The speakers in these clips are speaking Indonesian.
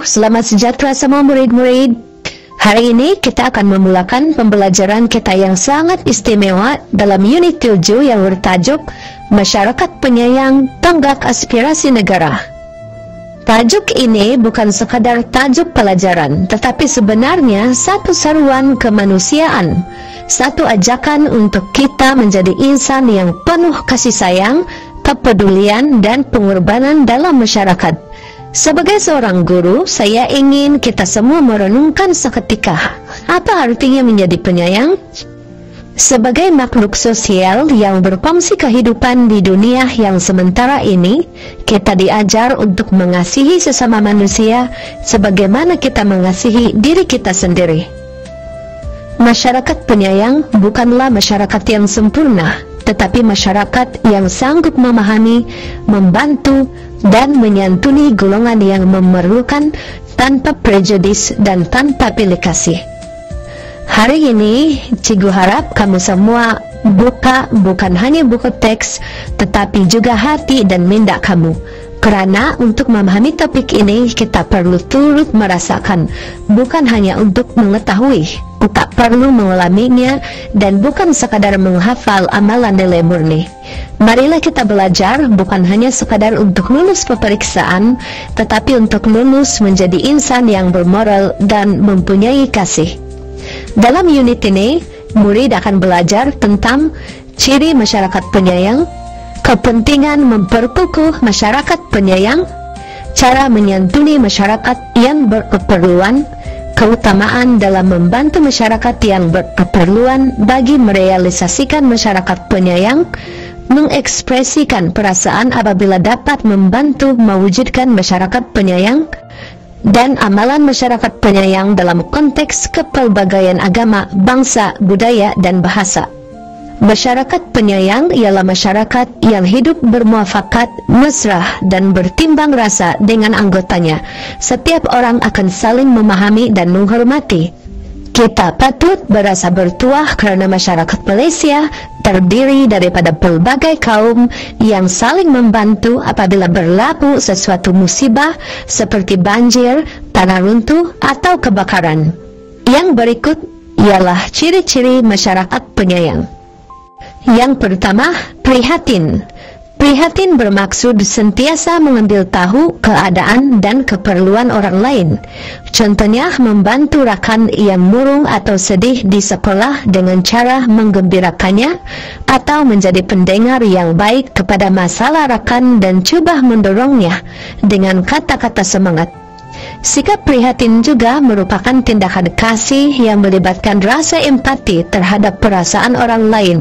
selamat sejahtera semua murid-murid. Hari ini kita akan memulakan pembelajaran kita yang sangat istimewa dalam unit 7 yang bertajuk Masyarakat Penyayang Tonggak Aspirasi Negara. Tajuk ini bukan sekadar tajuk pelajaran, tetapi sebenarnya satu seruan kemanusiaan, satu ajakan untuk kita menjadi insan yang penuh kasih sayang, kepedulian, dan pengorbanan dalam masyarakat. Sebagai seorang guru, saya ingin kita semua merenungkan seketika, apa artinya menjadi penyayang? Sebagai makhluk sosial yang berfungsi kehidupan di dunia yang sementara ini, kita diajar untuk mengasihi sesama manusia sebagaimana kita mengasihi diri kita sendiri. Masyarakat penyayang bukanlah masyarakat yang sempurna, tetapi masyarakat yang sanggup memahami, membantu, dan menyantuni golongan yang memerlukan tanpa prejudis dan tanpa pilih kasih. Hari ini, Cikgu harap kamu semua buka bukan hanya buku teks, tetapi juga hati dan minda kamu. Karena untuk memahami topik ini, kita perlu turut merasakan, bukan hanya untuk mengetahui. Tak perlu mengalaminya dan bukan sekadar menghafal amalan nilai murni. Marilah kita belajar bukan hanya sekadar untuk lulus peperiksaan, tetapi untuk lulus menjadi insan yang bermoral dan mempunyai kasih. Dalam unit ini, murid akan belajar tentang ciri masyarakat penyayang, kepentingan memperkukuh masyarakat penyayang, cara menyantuni masyarakat yang berkeperluan, keutamaan dalam membantu masyarakat yang berkeperluan bagi merealisasikan masyarakat penyayang, mengekspresikan perasaan apabila dapat membantu mewujudkan masyarakat penyayang, dan amalan masyarakat penyayang dalam konteks kepelbagaian agama, bangsa, budaya, dan bahasa. Masyarakat penyayang ialah masyarakat yang hidup bermuafakat, mesra, dan bertimbang rasa dengan anggotanya. Setiap orang akan saling memahami dan menghormati. Kita patut berasa bertuah karena masyarakat Malaysia terdiri daripada pelbagai kaum yang saling membantu apabila berlaku sesuatu musibah seperti banjir, tanah runtuh, atau kebakaran. Yang berikut ialah ciri-ciri masyarakat penyayang. Yang pertama, prihatin. Prihatin bermaksud sentiasa mengambil tahu keadaan dan keperluan orang lain. Contohnya, membantu rakan yang murung atau sedih di sekolah dengan cara menggembirakannya, atau menjadi pendengar yang baik kepada masalah rakan dan coba mendorongnya dengan kata-kata semangat. Sikap prihatin juga merupakan tindakan kasih yang melibatkan rasa empati terhadap perasaan orang lain,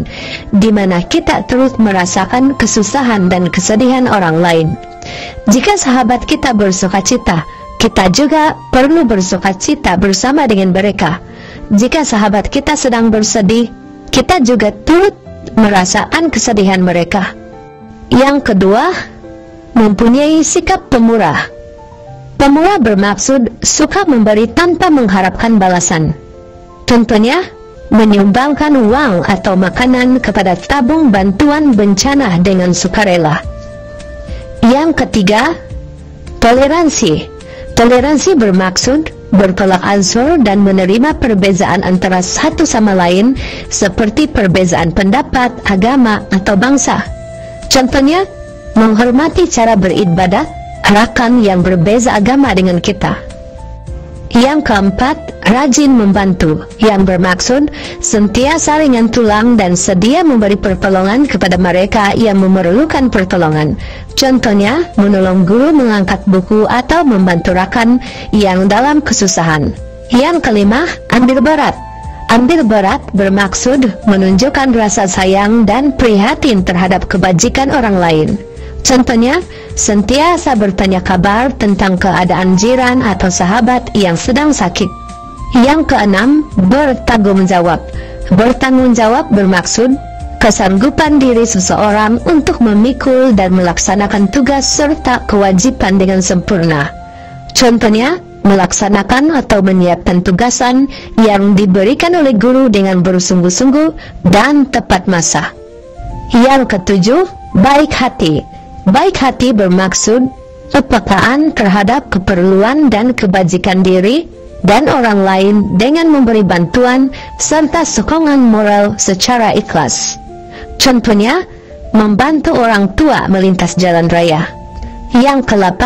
di mana kita turut merasakan kesusahan dan kesedihan orang lain. Jika sahabat kita bersukacita, kita juga perlu bersukacita bersama dengan mereka. Jika sahabat kita sedang bersedih, kita juga turut merasakan kesedihan mereka. Yang kedua, mempunyai sikap pemurah. Pemurah bermaksud suka memberi tanpa mengharapkan balasan. Contohnya, menyumbangkan uang atau makanan kepada tabung bantuan bencana dengan sukarela. Yang ketiga, toleransi. Toleransi bermaksud bertolak ansur dan menerima perbezaan antara satu sama lain, seperti perbezaan pendapat, agama, atau bangsa. Contohnya, menghormati cara beribadah rakan yang berbeza agama dengan kita. Yang keempat, rajin membantu, yang bermaksud sentiasa ringan tulang dan sedia memberi pertolongan kepada mereka yang memerlukan pertolongan. Contohnya, menolong guru mengangkat buku atau membantu rakan yang dalam kesusahan. Yang kelima, ambil berat. Ambil berat bermaksud menunjukkan rasa sayang dan prihatin terhadap kebajikan orang lain. Contohnya, sentiasa bertanya kabar tentang keadaan jiran atau sahabat yang sedang sakit. Yang keenam, bertanggung jawab. Bertanggung jawab bermaksud kesanggupan diri seseorang untuk memikul dan melaksanakan tugas serta kewajiban dengan sempurna. Contohnya, melaksanakan atau menyiapkan tugasan yang diberikan oleh guru dengan bersungguh-sungguh dan tepat masa. Yang ketujuh, baik hati. Baik hati bermaksud kepekaan terhadap keperluan dan kebajikan diri dan orang lain dengan memberi bantuan serta sokongan moral secara ikhlas. Contohnya, membantu orang tua melintas jalan raya. Yang ke-8,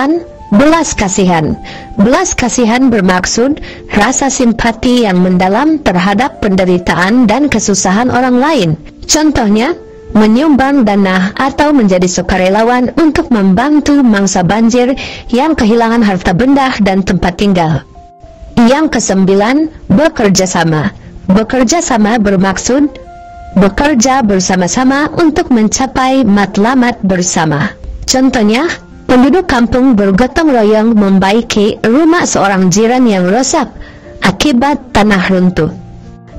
belas kasihan. Belas kasihan bermaksud rasa simpati yang mendalam terhadap penderitaan dan kesusahan orang lain. Contohnya, menyumbang dana atau menjadi sukarelawan untuk membantu mangsa banjir yang kehilangan harta benda dan tempat tinggal. Yang ke-9, bekerja sama. Bekerja sama bermaksud bekerja bersama-sama untuk mencapai matlamat bersama. Contohnya, penduduk kampung bergotong royong membaiki rumah seorang jiran yang rusak akibat tanah runtuh.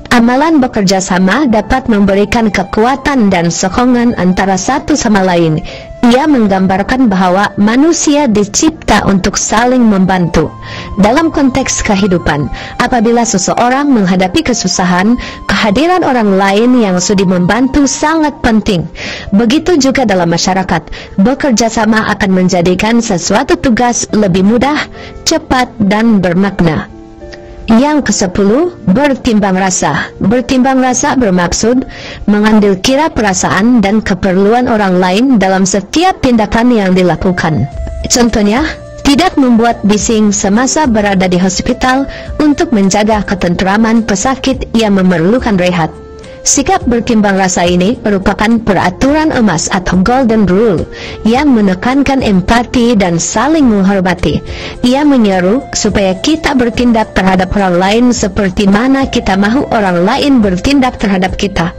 Amalan bekerja sama dapat memberikan kekuatan dan sokongan antara satu sama lain. Ia menggambarkan bahwa manusia dicipta untuk saling membantu. Dalam konteks kehidupan, apabila seseorang menghadapi kesusahan, kehadiran orang lain yang sudi membantu sangat penting. Begitu juga dalam masyarakat, bekerja sama akan menjadikan sesuatu tugas lebih mudah, cepat, dan bermakna. Yang ke-10, bertimbang rasa. Bertimbang rasa bermaksud mengambil kira perasaan dan keperluan orang lain dalam setiap tindakan yang dilakukan. Contohnya, tidak membuat bising semasa berada di hospital untuk menjaga ketentraman pesakit yang memerlukan rehat. Sikap bertimbang rasa ini merupakan peraturan emas atau golden rule yang menekankan empati dan saling menghormati. Ia menyeru supaya kita bertindak terhadap orang lain seperti mana kita mahu orang lain bertindak terhadap kita.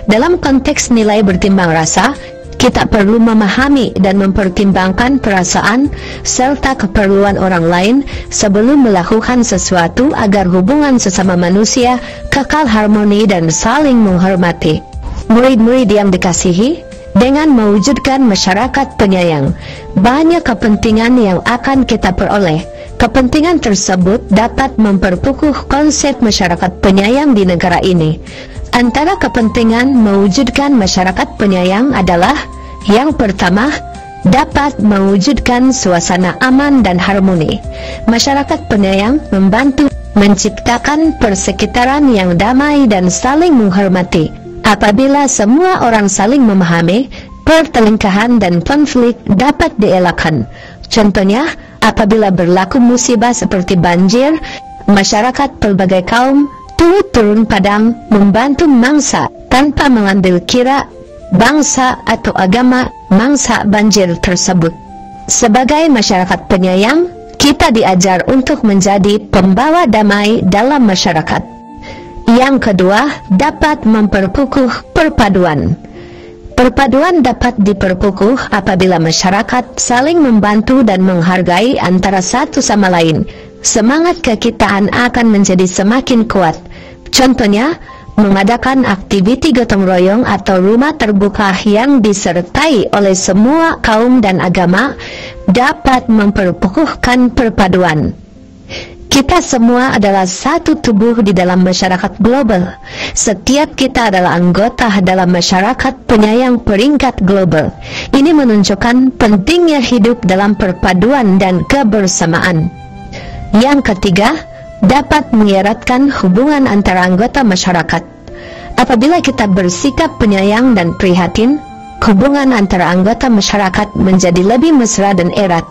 Dalam konteks nilai bertimbang rasa, kita perlu memahami dan mempertimbangkan perasaan serta keperluan orang lain sebelum melakukan sesuatu agar hubungan sesama manusia kekal harmoni dan saling menghormati. Murid-murid yang dikasihi, dengan mewujudkan masyarakat penyayang, banyak kepentingan yang akan kita peroleh. Kepentingan tersebut dapat memperkukuh konsep masyarakat penyayang di negara ini. Antara kepentingan mewujudkan masyarakat penyayang adalah: yang pertama, dapat mewujudkan suasana aman dan harmoni. Masyarakat penyayang membantu menciptakan persekitaran yang damai dan saling menghormati. Apabila semua orang saling memahami, pertelingkahan dan konflik dapat dielakkan. Contohnya, apabila berlaku musibah seperti banjir, masyarakat pelbagai kaum turun padang membantu mangsa tanpa mengambil kira bangsa atau agama mangsa banjir tersebut. Sebagai masyarakat penyayang, kita diajar untuk menjadi pembawa damai dalam masyarakat. Yang kedua, dapat memperkukuh perpaduan. Perpaduan dapat diperkukuh apabila masyarakat saling membantu dan menghargai antara satu sama lain. Semangat kekitaan akan menjadi semakin kuat. Contohnya, mengadakan aktiviti gotong royong atau rumah terbuka yang disertai oleh semua kaum dan agama dapat memperkukuhkan perpaduan. Kita semua adalah satu tubuh di dalam masyarakat global. Setiap kita adalah anggota dalam masyarakat penyayang peringkat global. Ini menunjukkan pentingnya hidup dalam perpaduan dan kebersamaan. Yang ketiga, dapat mengeratkan hubungan antara anggota masyarakat. Apabila kita bersikap penyayang dan prihatin, hubungan antara anggota masyarakat menjadi lebih mesra dan erat.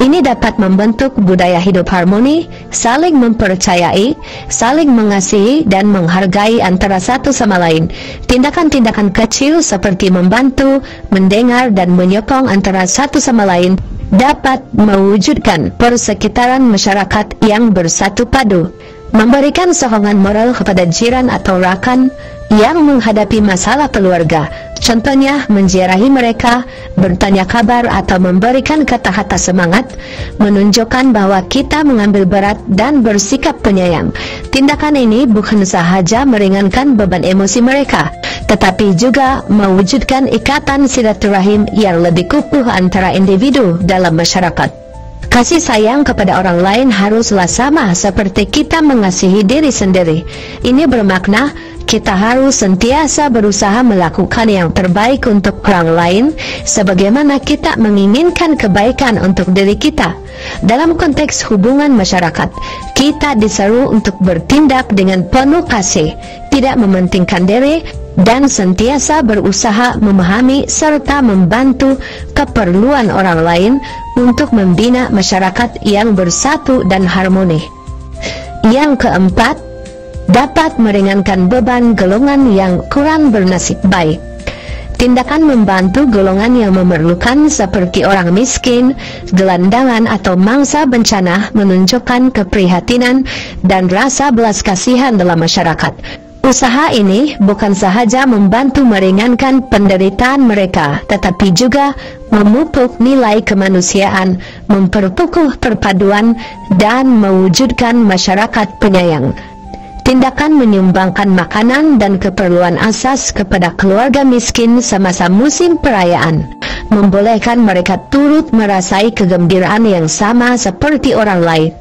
Ini dapat membentuk budaya hidup harmoni, saling mempercayai, saling mengasihi dan menghargai antara satu sama lain. Tindakan-tindakan kecil seperti membantu, mendengar dan menyokong antara satu sama lain dapat mewujudkan persekitaran masyarakat yang bersatu padu. Memberikan sokongan moral kepada jiran atau rakan yang menghadapi masalah keluarga, contohnya menziarahi mereka, bertanya kabar atau memberikan kata-kata semangat, menunjukkan bahwa kita mengambil berat dan bersikap penyayang. Tindakan ini bukan sahaja meringankan beban emosi mereka, tetapi juga mewujudkan ikatan silaturahim yang lebih kukuh antara individu dalam masyarakat. Kasih sayang kepada orang lain haruslah sama seperti kita mengasihi diri sendiri. Ini bermakna kita harus sentiasa berusaha melakukan yang terbaik untuk orang lain, sebagaimana kita menginginkan kebaikan untuk diri kita. Dalam konteks hubungan masyarakat, kita diseru untuk bertindak dengan penuh kasih, tidak mementingkan diri, dan sentiasa berusaha memahami serta membantu keperluan orang lain untuk membina masyarakat yang bersatu dan harmoni. Yang keempat, dapat meringankan beban golongan yang kurang bernasib baik. Tindakan membantu golongan yang memerlukan seperti orang miskin, gelandangan atau mangsa bencana menunjukkan keprihatinan dan rasa belas kasihan dalam masyarakat. Usaha ini bukan sahaja membantu meringankan penderitaan mereka, tetapi juga memupuk nilai kemanusiaan, memperkukuh perpaduan, dan mewujudkan masyarakat penyayang. Tindakan menyumbangkan makanan dan keperluan asas kepada keluarga miskin semasa musim perayaan membolehkan mereka turut merasai kegembiraan yang sama seperti orang lain.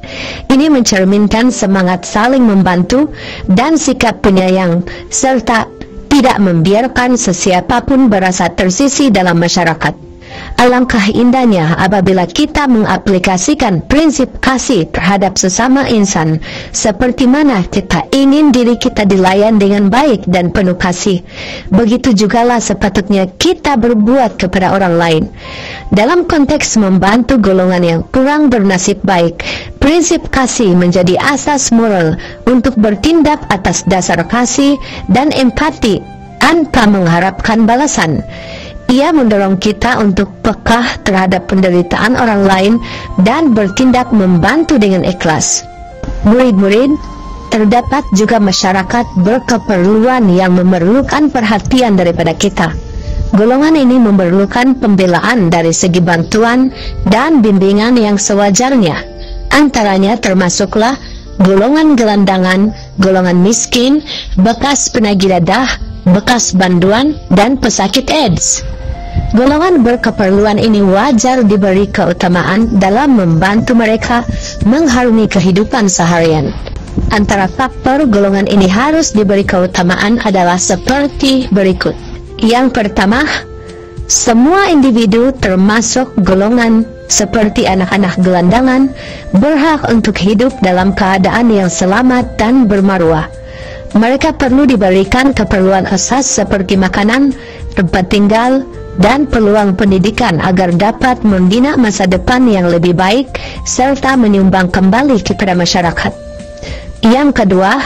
Ini mencerminkan semangat saling membantu dan sikap penyayang, serta tidak membiarkan sesiapapun berasa tersisih dalam masyarakat. Alangkah indahnya apabila kita mengaplikasikan prinsip kasih terhadap sesama insan, seperti mana kita ingin diri kita dilayan dengan baik dan penuh kasih. Begitu jugalah sepatutnya kita berbuat kepada orang lain. Dalam konteks membantu golongan yang kurang bernasib baik, prinsip kasih menjadi asas moral untuk bertindak atas dasar kasih dan empati tanpa mengharapkan balasan. Ia mendorong kita untuk peka terhadap penderitaan orang lain dan bertindak membantu dengan ikhlas. Murid-murid, terdapat juga masyarakat berkeperluan yang memerlukan perhatian daripada kita. Golongan ini memerlukan pembelaan dari segi bantuan dan bimbingan yang sewajarnya. Antaranya termasuklah golongan gelandangan, golongan miskin, bekas penagih dadah, bekas banduan, dan pesakit AIDS. Golongan berkeperluan ini wajar diberi keutamaan dalam membantu mereka mengharungi kehidupan seharian. Antara faktor golongan ini harus diberi keutamaan adalah seperti berikut. Yang pertama, semua individu termasuk golongan seperti anak-anak gelandangan berhak untuk hidup dalam keadaan yang selamat dan bermaruah. Mereka perlu diberikan keperluan asas seperti makanan, tempat tinggal, dan peluang pendidikan agar dapat membina masa depan yang lebih baik serta menyumbang kembali kepada masyarakat. Yang kedua,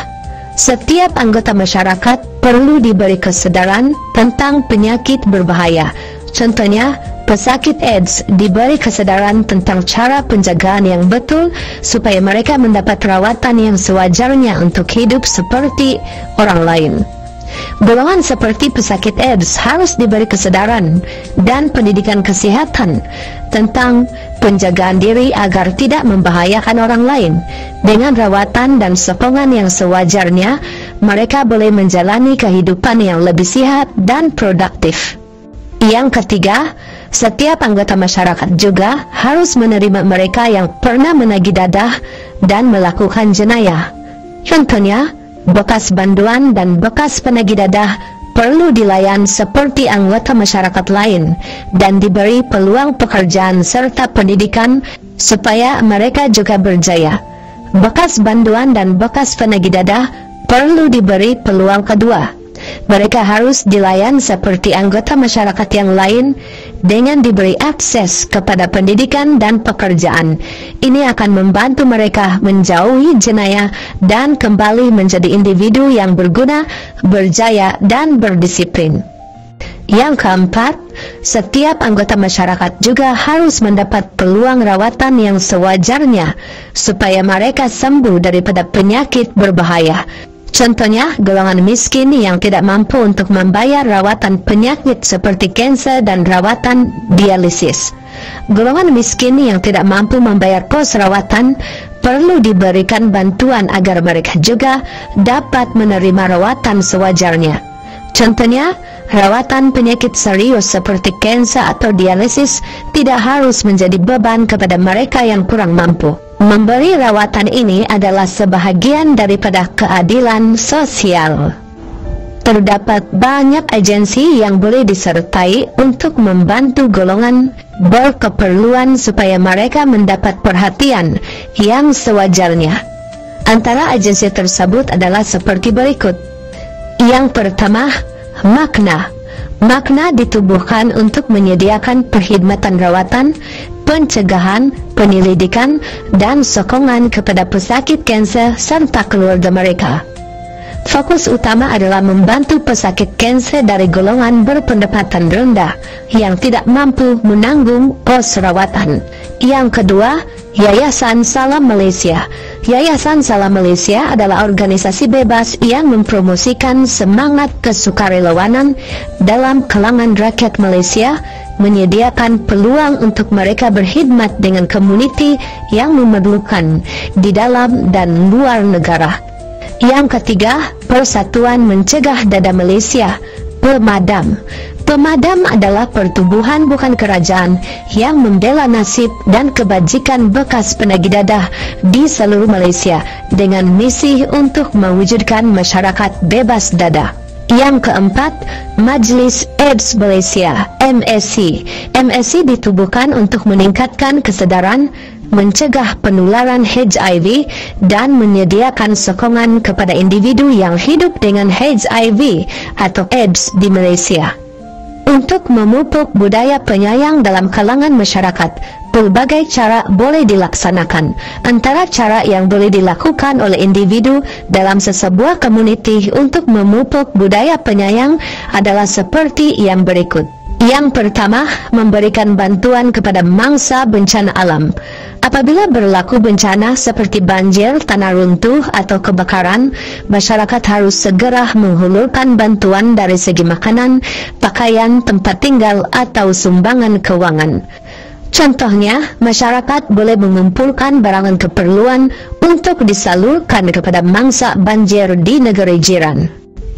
setiap anggota masyarakat perlu diberi kesadaran tentang penyakit berbahaya. Contohnya, pesakit AIDS diberi kesadaran tentang cara penjagaan yang betul supaya mereka mendapat perawatan yang sewajarnya untuk hidup seperti orang lain. Golongan seperti pesakit AIDS harus diberi kesadaran dan pendidikan kesehatan tentang penjagaan diri agar tidak membahayakan orang lain. Dengan rawatan dan sokongan yang sewajarnya, mereka boleh menjalani kehidupan yang lebih sehat dan produktif. Yang ketiga, setiap anggota masyarakat juga harus menerima mereka yang pernah menagih dadah dan melakukan jenayah. Contohnya, bekas banduan dan bekas penagih dadah perlu dilayan seperti anggota masyarakat lain dan diberi peluang pekerjaan serta pendidikan supaya mereka juga berjaya. Bekas banduan dan bekas penagih dadah perlu diberi peluang kedua. Mereka harus dilayan seperti anggota masyarakat yang lain dengan diberi akses kepada pendidikan dan pekerjaan. Ini akan membantu mereka menjauhi jenayah dan kembali menjadi individu yang berguna, berjaya, dan berdisiplin. Yang keempat, setiap anggota masyarakat juga harus mendapat peluang rawatan yang sewajarnya supaya mereka sembuh daripada penyakit berbahaya. Contohnya, golongan miskin yang tidak mampu untuk membayar rawatan penyakit seperti kanker dan rawatan dialisis. Golongan miskin yang tidak mampu membayar pos rawatan perlu diberikan bantuan agar mereka juga dapat menerima rawatan sewajarnya. Contohnya, rawatan penyakit serius seperti kanker atau dialisis tidak harus menjadi beban kepada mereka yang kurang mampu. Memberi rawatan ini adalah sebahagian daripada keadilan sosial. Terdapat banyak agensi yang boleh disertai untuk membantu golongan berkeperluan supaya mereka mendapat perhatian yang sewajarnya. Antara agensi tersebut adalah seperti berikut. Yang pertama, Makna. Makna ditubuhkan untuk menyediakan perkhidmatan rawatan, pencegahan, penyelidikan, dan sokongan kepada pesakit kanser serta keluarga mereka. Fokus utama adalah membantu pesakit kanser dari golongan berpendapatan rendah yang tidak mampu menanggung kos rawatan. Yang kedua, Yayasan Salam Malaysia. Yayasan Salam Malaysia adalah organisasi bebas yang mempromosikan semangat kesukarelawanan dalam kalangan rakyat Malaysia, menyediakan peluang untuk mereka berkhidmat dengan komuniti yang memerlukan di dalam dan luar negara. Yang ketiga, Persatuan Mencegah Dadah Malaysia, Pemadam. Pemadam adalah pertubuhan bukan kerajaan yang membela nasib dan kebajikan bekas penagih dadah di seluruh Malaysia dengan misi untuk mewujudkan masyarakat bebas dadah. Yang keempat, Majlis AIDS Malaysia, MSC. MSC ditubuhkan untuk meningkatkan kesedaran, mencegah penularan HIV, dan menyediakan sokongan kepada individu yang hidup dengan HIV atau AIDS di Malaysia. Untuk memupuk budaya penyayang dalam kalangan masyarakat, pelbagai cara boleh dilaksanakan. Antara cara yang boleh dilakukan oleh individu dalam sesebuah komuniti untuk memupuk budaya penyayang adalah seperti yang berikut. Yang pertama, memberikan bantuan kepada mangsa bencana alam. Apabila berlaku bencana seperti banjir, tanah runtuh, atau kebakaran, masyarakat harus segera menghulurkan bantuan dari segi makanan, pakaian, tempat tinggal, atau sumbangan keuangan. Contohnya, masyarakat boleh mengumpulkan barangan keperluan untuk disalurkan kepada mangsa banjir di negeri jiran.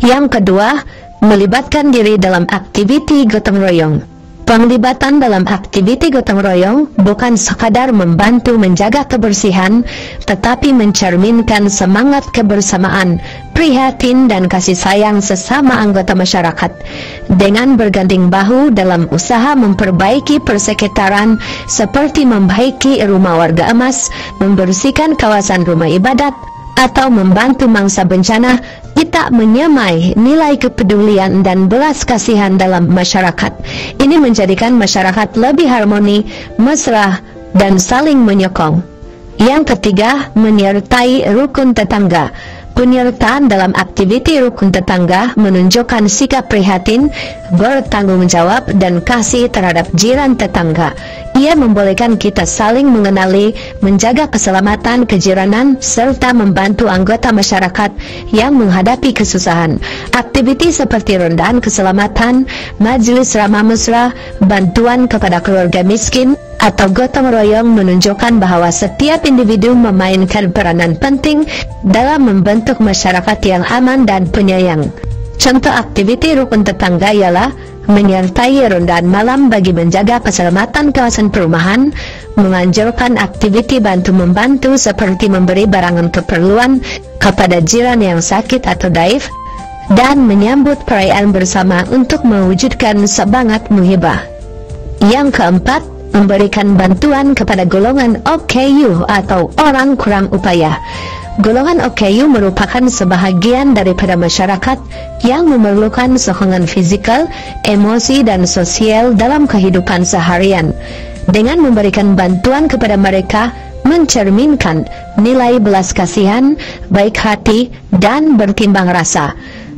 Yang kedua, melibatkan diri dalam aktiviti gotong royong. Penglibatan dalam aktiviti gotong royong bukan sekadar membantu menjaga kebersihan, tetapi mencerminkan semangat kebersamaan, prihatin, dan kasih sayang sesama anggota masyarakat. Dengan berganding bahu dalam usaha memperbaiki persekitaran seperti membaiki rumah warga emas, membersihkan kawasan rumah ibadat, atau membantu mangsa bencana, kita menyamai nilai kepedulian dan belas kasihan dalam masyarakat. Ini menjadikan masyarakat lebih harmoni, mesra, dan saling menyokong. Yang ketiga, menyertai rukun tetangga. Penyertaan dalam aktiviti rukun tetangga menunjukkan sikap prihatin, bertanggung jawab, dan kasih terhadap jiran tetangga. Ia membolehkan kita saling mengenali, menjaga keselamatan kejiranan, serta membantu anggota masyarakat yang menghadapi kesusahan. Aktiviti seperti rendahan keselamatan, majelis ramah mesra, bantuan kepada keluarga miskin, atau gotong royong menunjukkan bahwa setiap individu memainkan peranan penting dalam membentuk masyarakat yang aman dan penyayang. Contoh aktiviti rukun tetangga ialah menyertai rondahan malam bagi menjaga keselamatan kawasan perumahan, menganjurkan aktiviti bantu-membantu seperti memberi barangan keperluan kepada jiran yang sakit atau daif, dan menyambut perayaan bersama untuk mewujudkan semangat muhibah. Yang keempat, memberikan bantuan kepada golongan OKU atau orang kurang upaya. Golongan OKU merupakan sebahagian daripada masyarakat yang memerlukan sokongan fisikal, emosi, dan sosial dalam kehidupan seharian. Dengan memberikan bantuan kepada mereka, mencerminkan nilai belas kasihan, baik hati, dan bertimbang rasa.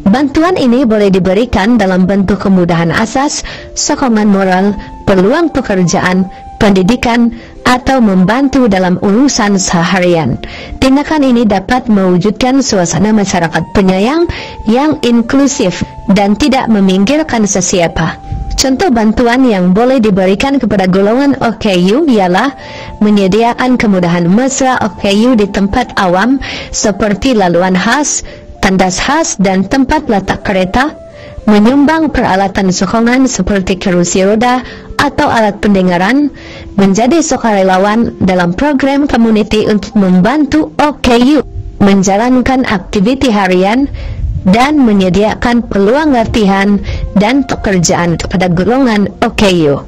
Bantuan ini boleh diberikan dalam bentuk kemudahan asas, sokongan moral, peluang pekerjaan, pendidikan, atau membantu dalam urusan seharian. Tindakan ini dapat mewujudkan suasana masyarakat penyayang yang inklusif dan tidak meminggirkan sesiapa. Contoh bantuan yang boleh diberikan kepada golongan OKU ialah menyediakan kemudahan mesra OKU di tempat awam seperti laluan khas, tandas khas, dan tempat letak kereta, menyumbang peralatan sokongan seperti kerusi roda atau alat pendengaran, menjadi sukarelawan dalam program community untuk membantu OKU menjalankan aktiviti harian, dan menyediakan peluang latihan dan pekerjaan kepada golongan OKU.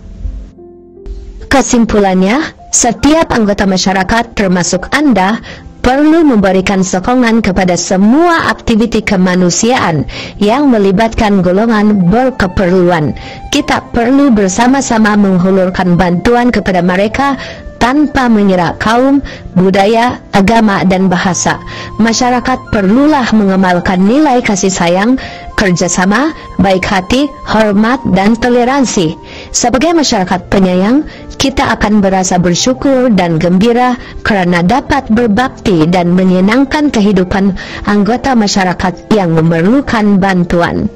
Kesimpulannya, setiap anggota masyarakat termasuk Anda perlu memberikan sokongan kepada semua aktiviti kemanusiaan yang melibatkan golongan berkeperluan. Kita perlu bersama-sama menghulurkan bantuan kepada mereka tanpa mengira kaum, budaya, agama, dan bahasa. Masyarakat perlulah mengamalkan nilai kasih sayang, kerjasama, baik hati, hormat, dan toleransi. Sebagai masyarakat penyayang, kita akan merasa bersyukur dan gembira karena dapat berbakti dan menyenangkan kehidupan anggota masyarakat yang memerlukan bantuan.